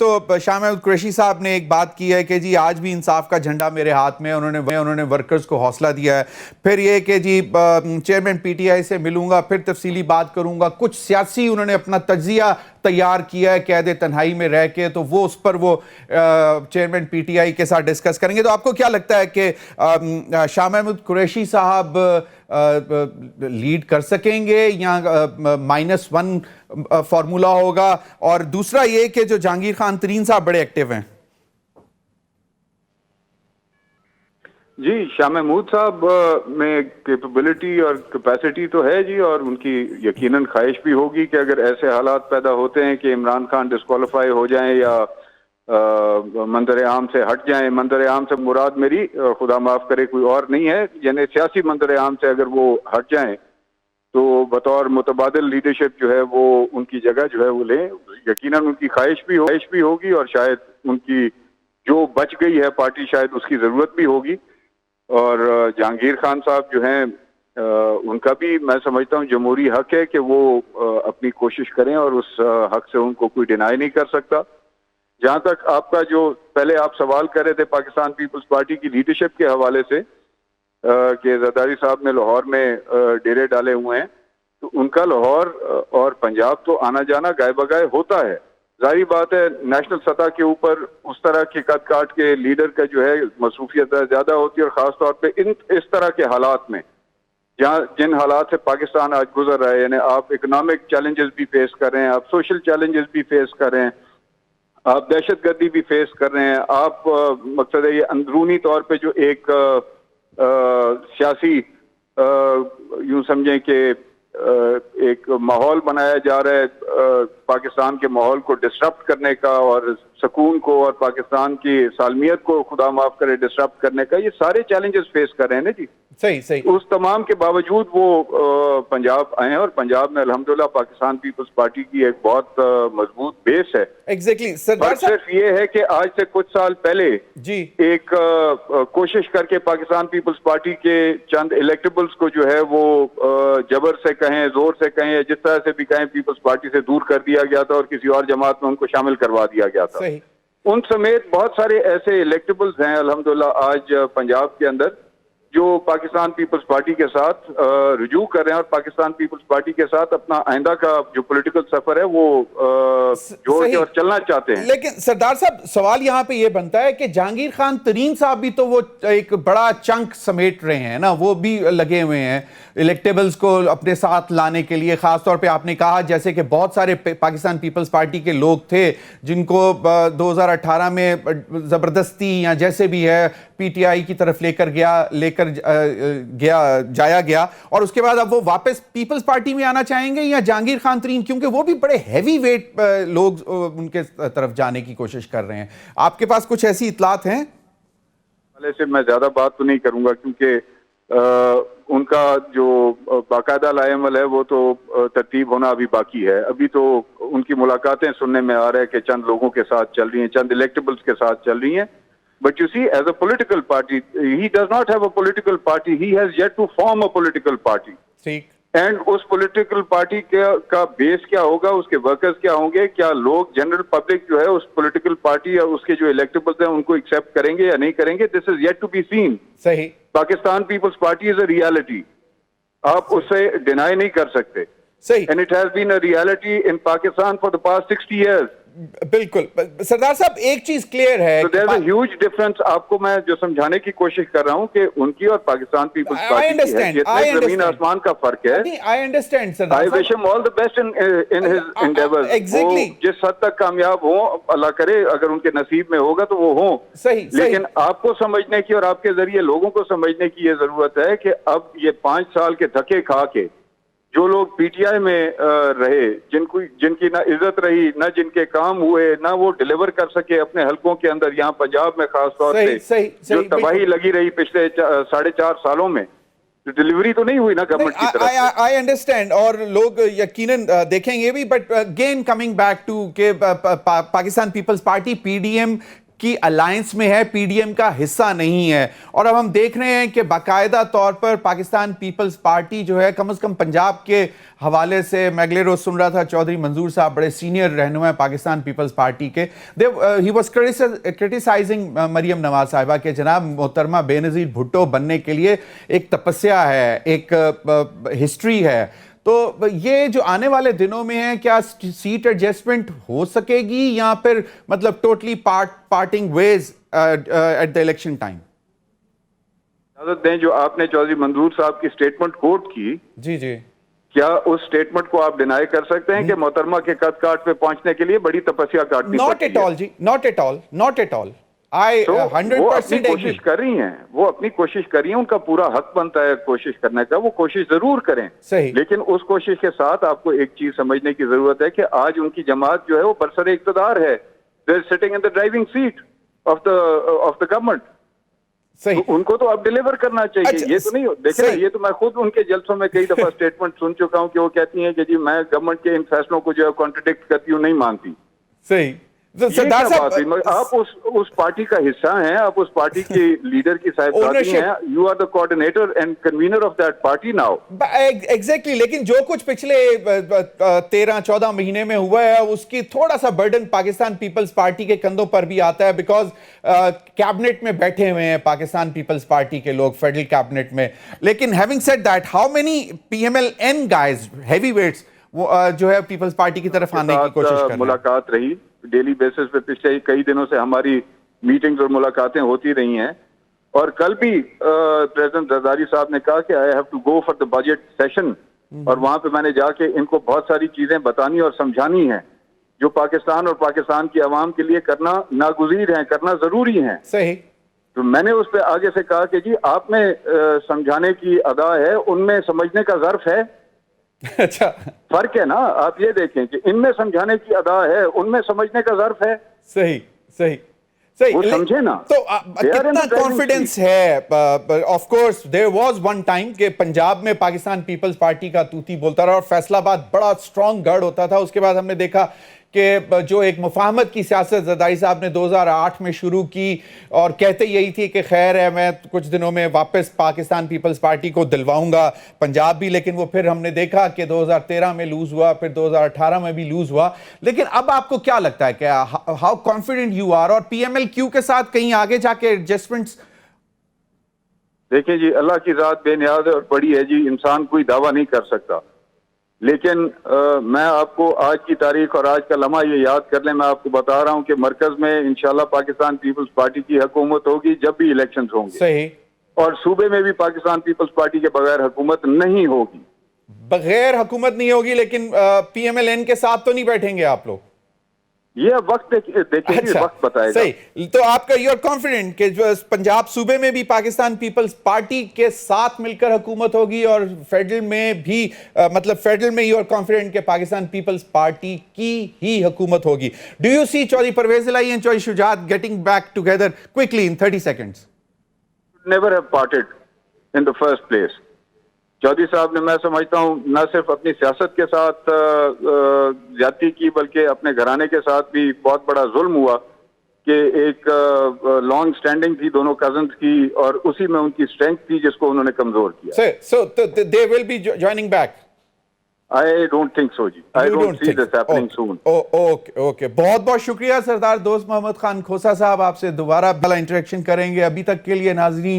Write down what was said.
تو شاہ محمود قریشی صاحب نے ایک بات کی ہے کہ جی آج بھی انصاف کا جھنڈا میرے ہاتھ میں ہے. انہوں نے ورکرز کو حوصلہ دیا ہے. پھر یہ کہ جی چیئرمین پی ٹی آئی سے ملوں گا, پھر تفصیلی بات کروں گا. کچھ سیاسی انہوں نے اپنا تجزیہ تیار کیا ہے قید تنہائی میں رہ کے, تو وہ اس پر وہ چیئرمین پی ٹی آئی کے ساتھ ڈسکس کریں گے. تو آپ کو کیا لگتا ہے کہ شاہ محمود قریشی صاحب لیڈ کر سکیں گے یا -1 فارمولا ہوگا؟ اور دوسرا یہ کہ جو جہانگیر خان ترین صاحب بڑے ایکٹیو ہیں. جی, شاہ محمود صاحب میں کیپیبلٹی اور کیپیسٹی تو ہے جی, اور ان کی یقیناً خواہش بھی ہوگی کہ اگر ایسے حالات پیدا ہوتے ہیں کہ عمران خان ڈسکوالیفائی ہو جائیں یا منظر عام سے ہٹ جائیں. منظر عام سے مراد میری خدا معاف کرے کوئی اور نہیں ہے, یعنی سیاسی منظر عام سے اگر وہ ہٹ جائیں تو بطور متبادل لیڈرشپ جو ہے وہ ان کی جگہ جو ہے وہ لیں. یقیناً ان کی خواہش بھی ہوگی, اور شاید ان کی جو بچ گئی ہے پارٹی شاید اس کی ضرورت بھی ہوگی. اور جہانگیر خان صاحب جو ہیں ان کا بھی میں سمجھتا ہوں جمہوری حق ہے کہ وہ اپنی کوشش کریں, اور اس حق سے ان کو کوئی ڈینائی نہیں کر سکتا. جہاں تک آپ کا جو پہلے آپ سوال کر رہے تھے پاکستان پیپلز پارٹی کی لیڈرشپ کے حوالے سے کہ زرداری صاحب نے لاہور میں ڈیرے ڈالے ہوئے ہیں, تو ان کا لاہور اور پنجاب تو آنا جانا گائے بگائے ہوتا ہے. ظاہری بات ہے نیشنل سطح کے اوپر اس طرح کے قد کاٹ کے لیڈر کا جو ہے مصروفیت زیادہ ہوتی ہے, اور خاص طور پہ اس طرح کے حالات میں جن حالات سے پاکستان آج گزر رہا ہے. یعنی آپ اکنامک چیلنجز بھی فیس کر رہے ہیں, آپ سوشل چیلنجز بھی فیس کر رہے ہیں, آپ دہشت گردی بھی فیس کر رہے ہیں, آپ مقصد ہے یہ اندرونی طور پہ جو ایک سیاسی یوں سمجھیں کہ ایک ماحول بنایا جا رہا ہے پاکستان کے ماحول کو ڈسٹرپٹ کرنے کا, اور سکون کو اور پاکستان کی سالمیت کو خدا معاف کرے ڈسٹرپٹ کرنے کا. یہ سارے چیلنجز فیس کر رہے ہیں نا جی. صحیح. اس تمام کے باوجود وہ پنجاب آئے ہیں, اور پنجاب میں الحمدللہ پاکستان پیپلز پارٹی کی ایک بہت مضبوط بیس ہے. ایگزیکٹلی. فرق صرف یہ ہے کہ آج سے کچھ سال پہلے جی ایک کوشش کر کے پاکستان پیپلز پارٹی کے چند الیکٹیبلز کو جو ہے وہ جبر سے کہیں, زور سے کہیں, جس طرح سے بھی کہیں پیپلز پارٹی سے دور کر دیا گیا تھا اور کسی اور جماعت میں ان کو شامل کروا دیا گیا تھا. صحیح. ان سمیت بہت سارے ایسے الیکٹیبلز ہیں الحمدللہ آج پنجاب کے اندر جو پاکستان پیپلز پارٹی کے ساتھ رجوع کر رہے ہیں, اور پاکستان پیپلز پارٹی کے ساتھ اپنا آئندہ کا جو پولیٹیکل سفر ہے وہ جوڑ کے اور چلنا چاہتے ہیں. لیکن سردار صاحب سوال یہاں پہ یہ بنتا ہے کہ جہانگیر خان ترین صاحب بھی تو وہ ایک بڑا چنک سمیٹ رہے ہیں نا, وہ بھی لگے ہوئے ہیں الیکٹیبلز کو اپنے ساتھ لانے کے لیے. خاص طور پہ آپ نے کہا جیسے کہ بہت سارے پاکستان پیپلز پارٹی کے لوگ تھے جن کو 2018 میں زبردستی یا جیسے بھی ہے پی ٹی آئی کی طرف لے کر جایا گیا, اور اس کے بعد اب وہ واپس پیپلز پارٹی میں آنا چاہیں گے یا جہانگیر خان ترین, کیونکہ وہ بھی بڑے ہیوی ویٹ لوگ ان کے طرف جانے کی کوشش کر رہے ہیں. آپ کے پاس کچھ ایسی اطلاعات ہیں؟ پہلے سے میں زیادہ بات تو نہیں کروں گا کیونکہ ان کا جو باقاعدہ لائے عمل ہے وہ تو ترتیب ہونا ابھی باقی ہے. ابھی تو ان کی ملاقاتیں سننے میں آ رہا ہے کہ چند لوگوں کے ساتھ چل رہی ہیں, چند الیکٹیبلز کے ساتھ چل رہی ہیں. But you see, as a political party, he does not have a political party. He has yet to form a political party. ٹھیک. اینڈ اس پولیٹیکل پارٹی کا بیس کیا ہوگا, اس کے ورکرز کیا ہوں گے, کیا لوگ جنرل پبلک جو ہے اس پولیٹیکل پارٹی اور اس کے جو الیکٹیبلز ہیں ان کو ایکسیپٹ کریں گے یا نہیں کریں گے, this is yet to be seen. صحیح. Pakistan Peoples Party is a reality, آپ اسے ڈینائی نہیں کر سکتے. صحیح. And it has been a reality in Pakistan for the past 60 years. بالکل. سردار صاحب ایک چیز کلیئر ہے, ہیوج ڈفرنس آپ کو میں جو سمجھانے کی کوشش کر رہا ہوں کہ ان کی اور پاکستان پیپلز پارٹی کی حیثیت میں زمین آسمان کا فرق ہے. I understand, سردار I صاحب. wish him all the best in his endeavors. Exactly. وہ جس حد تک کامیاب ہوں اللہ کرے, اگر ان کے نصیب میں ہوگا تو وہ ہوں. صحیح. لیکن آپ کو سمجھنے کی اور آپ کے ذریعے لوگوں کو سمجھنے کی یہ ضرورت ہے کہ اب یہ 5 سال کے دھکے کھا کے جو لوگ پی ٹی آئی میں رہے, جن کی نہ عزت رہی, نہ جن کے کام ہوئے, نہ وہ ڈیلیور کر سکے اپنے حلقوں کے اندر, یہاں پنجاب میں خاص طور پہ جو تباہی لگی رہی پچھلے 4.5 سالوں میں, ڈیلیوری تو نہیں ہوئی نا گورنمنٹ کی طرف سے. آئی انڈرسٹینڈ, اور لوگ یقیناً دیکھیں گے بھی, but again coming back to کہ Pakistan Peoples Party P D M کی الائنس میں ہے, پی ڈی ایم کا حصہ نہیں ہے. اور اب ہم دیکھ رہے ہیں کہ باقاعدہ طور پر پاکستان پیپلز پارٹی جو ہے, کم از کم پنجاب کے حوالے سے میں اگلے روز سن رہا تھا چودھری منظور صاحب بڑے سینئر رہنما ہیں پاکستان پیپلز پارٹی کے, he was criticising Maryam Nawaz صاحبہ کہ جناب محترمہ بے نظیر بھٹو بننے کے لیے ایک تپسیا ہے, ایک ہسٹری ہے. تو یہ جو آنے والے دنوں میں ہے, کیا سیٹ ایڈجسٹمنٹ ہو سکے گی یا پھر مطلب totally parting ways at the election time? اجازت دیں, جو آپ نے چودھری منظور صاحب کی سٹیٹمنٹ کوٹ کی, جی جی, کیا اس سٹیٹمنٹ کو آپ ڈینائی کر سکتے ہیں کہ محترمہ کے قد کاٹ پہ پہنچنے کے لیے بڑی تپسیا کاٹنی ناٹ پڑتی ایٹ ہے؟ آل جی, not at all, not at all. وہ اپنی کوشش کر رہی ہیں, وہ اپنی کوشش کر رہی ہیں, ان کا پورا حق بنتا ہے کوشش کرنے کا, وہ کوشش ضرور کریں. صحیح. لیکن اس کوشش کے ساتھ آپ کو ایک چیز سمجھنے کی ضرورت ہے کہ آج ان کی جماعت جو ہے وہ برسر اقتدار ہے. They are sitting in the driving seat of the government. صحیح. ان کو تو اب ڈیلیور کرنا چاہیے. یہ تو نہیں دیکھیں, یہ تو میں خود ان کے جلسوں میں کئی دفعہ اسٹیٹمنٹ سن چکا ہوں کہ وہ کہتی ہیں کہ جی میں گورنمنٹ کے ان فیصلوں کو جو ہے کانٹرڈکٹ کرتی ہوں, نہیں مانتی. صحیح. آپ اس پارٹی کا حصہ ہیں, آپ اس پارٹی کی لیڈر کی صاحبزادی ہیں, you are the coordinator and convener of that party now. Exactly. لیکن جو کچھ پچھلے 13-14 مہینے میں ہوا ہے اس کی تھوڑا سا برڈن پاکستان پیپلز پارٹی کے کندھوں پر بھی آتا ہے, بیکاز کیبنٹ میں بیٹھے ہوئے ہیں پاکستان پیپلز پارٹی کے لوگ, فیڈرل کیبنٹ میں. لیکن having said that, how many P M L N guys, heavy weights, وہ جو ہے پیپلز پارٹی کی طرف آنے کی کوشش کر رہے ہیں؟ ملاقات رہی ڈیلی بیسس پہ, پچھلے کئی دنوں سے ہماری میٹنگز اور ملاقاتیں ہوتی رہی ہیں. اور کل بھی پریزیڈنٹ زرداری صاحب نے کہا کہ I have to go for the budget session, اور وہاں پہ میں نے جا کے ان کو بہت ساری چیزیں بتانی اور سمجھانی ہیں جو پاکستان اور پاکستان کی عوام کے لیے کرنا ناگزیر ہیں, کرنا ضروری ہیں. صحیح. تو میں نے اس پہ آگے سے کہا کہ جی آپ میں سمجھانے کی ادا ہے, ان میں سمجھنے کا ظرف ہے. اچھا, فرق ہے نا. آپ یہ دیکھیں کہ ان میں سمجھانے کی ادا ہے, ان میں سمجھنے کا ظرف ہے. صحیح صحیح صحیح. وہ سمجھے نا. تو کتنا کانفیڈنس ہے؟ Of course there was one time کہ پنجاب میں پاکستان پیپلز پارٹی کا توتی بولتا رہا اور فیصل آباد بڑا اسٹرانگ گڑھ ہوتا تھا. اس کے بعد ہم نے دیکھا کہ جو ایک مفاہمت کی سیاست زرداری صاحب نے 2008 میں شروع کی, اور کہتے یہی تھی کہ خیر ہے میں کچھ دنوں میں واپس پاکستان پیپلز پارٹی کو دلواؤں گا پنجاب بھی. لیکن وہ پھر ہم نے دیکھا کہ 2013 میں لوز ہوا, پھر 2018 میں بھی لوز ہوا. لیکن اب آپ کو کیا لگتا ہے کہ ہاؤ کانفیڈنٹ یو آر, اور پی ایم ایل کیو کے ساتھ کہیں آگے جا کے ایڈجسٹمنٹس؟ دیکھیں جی, اللہ کی ذات بے نیاز اور بڑی ہے جی, انسان کوئی دعویٰ نہیں کر سکتا. لیکن میں آپ کو آج کی تاریخ اور آج کا لمحہ یہ یاد کر لیں, میں آپ کو بتا رہا ہوں کہ مرکز میں انشاءاللہ پاکستان پیپلز پارٹی کی حکومت ہوگی جب بھی الیکشنز ہوں گے. صحیح. اور صوبے میں بھی پاکستان پیپلز پارٹی کے بغیر حکومت نہیں ہوگی. بغیر حکومت نہیں ہوگی, لیکن پی ایم ایل این کے ساتھ تو نہیں بیٹھیں گے آپ لوگ؟ یہ وقت دیکھیں گے, وقت بتائے گا. صحیح. تو آپ کا یو آر کانفیڈنٹ کہ جو پنجاب صوبے میں بھی پاکستان پیپلز پارٹی کے ساتھ مل کر حکومت ہوگی, اور فیڈرل میں بھی مطلب فیڈرل میں یو آر کانفیڈنٹ کہ پاکستان پیپلز پارٹی کی ہی حکومت ہوگی؟ Do you see Chaudhry Pervaiz Elahi and Chaudhry Shujaat getting back together quickly in 30 seconds? Never have parted in the first place. Chaudhry صاحب نے, میں سمجھتا ہوں, نہ صرف اپنی سیاست کے ساتھ زیادتی کی بلکہ اپنے گھرانے کے ساتھ بھی بہت بڑا ظلم ہوا کہ ایک لانگ سٹینڈنگ تھی دونوں کزنز کی, اور اسی میں ان کی اسٹرینتھ تھی جس کو انہوں نے کمزور کیا. So they will be joining back? I don't think so جی. I don't see this happening soon. Okay. بہت بہت شکریہ سردار دوست محمد خان کھوسا صاحب, آپ سے دوبارہ بلا انٹریکشن کریں گے. ابھی تک کے لیے ناظرین